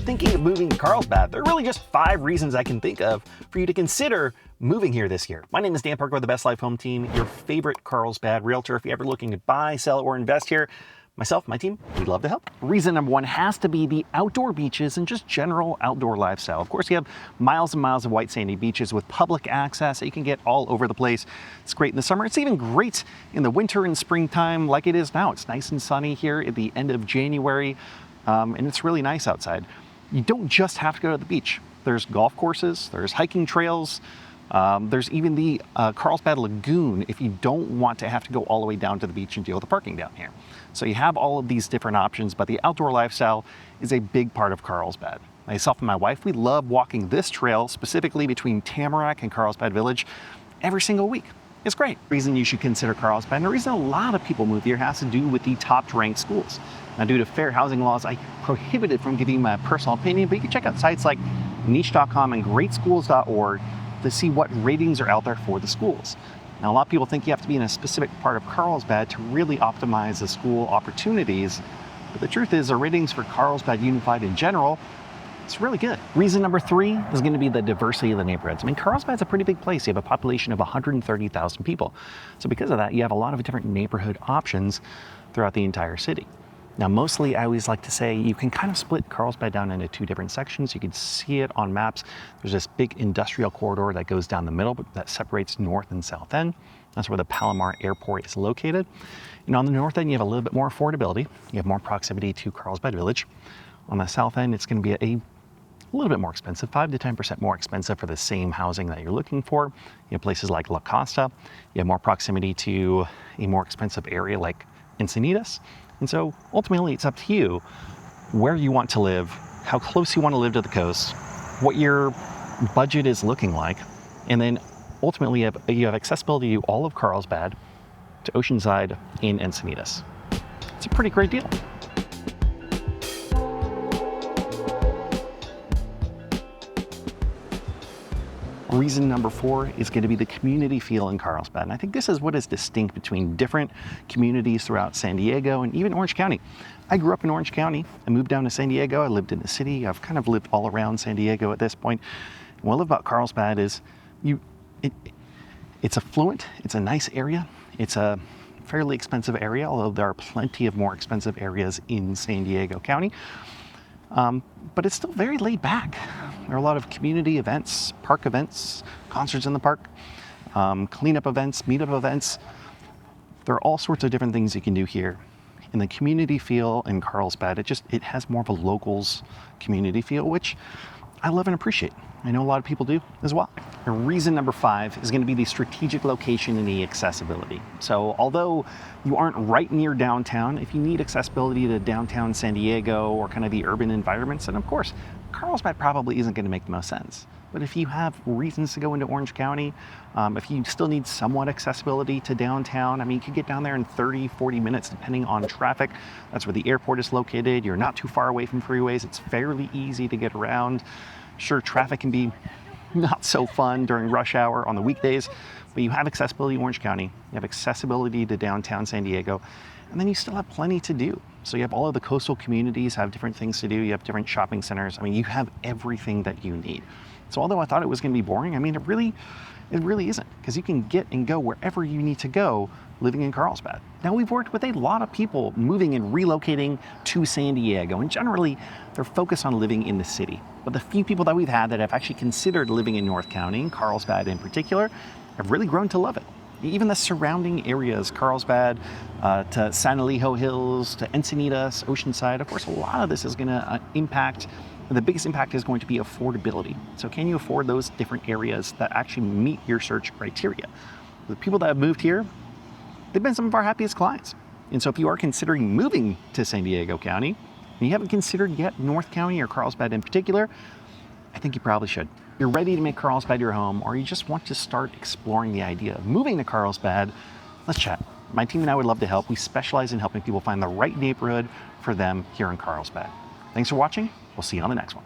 thinking of moving to Carlsbad, there are really just 5 reasons I can think of for you to consider moving here this year. My name is Dan Parker with the Best Life Home Team, your favorite Carlsbad realtor. If you're ever looking to buy, sell, or invest here, myself, my team, we'd love to help. Reason number 1 has to be the outdoor beaches and just general outdoor lifestyle. Of course, you have miles and miles of white sandy beaches with public access that you can get all over the place. It's great in the summer. It's even great in the winter and springtime like it is now. It's nice and sunny here at the end of January, and it's really nice outside. You don't just have to go to the beach. There's golf courses, there's hiking trails, there's even the Carlsbad Lagoon if you don't want to have to go all the way down to the beach and deal with the parking down here. So you have all of these different options, but the outdoor lifestyle is a big part of Carlsbad. Myself and my wife, we love walking this trail, specifically between Tamarack and Carlsbad Village, every single week. It's great. The reason you should consider Carlsbad, and the reason a lot of people move here, has to do with the top ranked schools. Now, due to fair housing laws, I prohibited from giving my personal opinion, but you can check out sites like niche.com and greatschools.org to see what ratings are out there for the schools. Now, a lot of people think you have to be in a specific part of Carlsbad to really optimize the school opportunities, but the truth is the ratings for Carlsbad Unified in general, it's really good. Reason number 3 is going to be the diversity of the neighborhoods. I mean, Carlsbad's a pretty big place. You have a population of 130,000 people. So because of that, you have a lot of different neighborhood options throughout the entire city. Now, mostly I always like to say you can kind of split Carlsbad down into 2 different sections. You can see it on maps. There's this big industrial corridor that goes down the middle that separates north and south end. That's where the Palomar Airport is located. And on the north end, you have a little bit more affordability. You have more proximity to Carlsbad Village. On the south end, it's going to be a little bit more expensive, 5 to 10% more expensive for the same housing that you're looking for. You have places like La Costa. You have more proximity to a more expensive area like Encinitas. And so ultimately it's up to you where you want to live, how close you want to live to the coast, what your budget is looking like, and then ultimately you have accessibility to all of Carlsbad, to Oceanside, and Encinitas. It's a pretty great deal. Reason number 4 is going to be the community feel in Carlsbad. And I think this is what is distinct between different communities throughout San Diego and even Orange County. I grew up in Orange County. I moved down to San Diego. I lived in the city. I've kind of lived all around San Diego at this point. And what I love about Carlsbad is it's affluent. It's a nice area. It's a fairly expensive area, although there are plenty of more expensive areas in San Diego County. But it's still very laid back. There are a lot of community events, park events, concerts in the park, cleanup events, meetup events. There are all sorts of different things you can do here. And the community feel in Carlsbad, it has more of a locals community feel, which I love and appreciate. I know a lot of people do as well. And reason number 5 is going to be the strategic location and the accessibility. So although you aren't right near downtown, if you need accessibility to downtown San Diego or kind of the urban environments, then of course, Carlsbad probably isn't going to make the most sense. But if you have reasons to go into Orange County, if you still need somewhat accessibility to downtown, I mean, you could get down there in 30, 40 minutes depending on traffic. That's where the airport is located. You're not too far away from freeways. It's fairly easy to get around. Sure, traffic can be not so fun during rush hour on the weekdays, but you have accessibility in Orange County. You have accessibility to downtown San Diego, and then you still have plenty to do. So you have all of the coastal communities have different things to do. You have different shopping centers. I mean, you have everything that you need. So although I thought it was going to be boring, I mean, it really isn't, because you can get and go wherever you need to go living in Carlsbad. Now, we've worked with a lot of people moving and relocating to San Diego, and generally they're focused on living in the city. But the few people that we've had that have actually considered living in North County, Carlsbad in particular, have really grown to love it. Even the surrounding areas, Carlsbad to San Elijo Hills, to Encinitas, Oceanside, of course, a lot of this is going to the biggest impact is going to be affordability. So can you afford those different areas that actually meet your search criteria? The people that have moved here, they've been some of our happiest clients. And so if you are considering moving to San Diego County, and you haven't considered yet North County or Carlsbad in particular, I think you probably should. You're ready to make Carlsbad your home, or you just want to start exploring the idea of moving to Carlsbad, let's chat. My team and I would love to help. We specialize in helping people find the right neighborhood for them here in Carlsbad. Thanks for watching. We'll see you on the next one.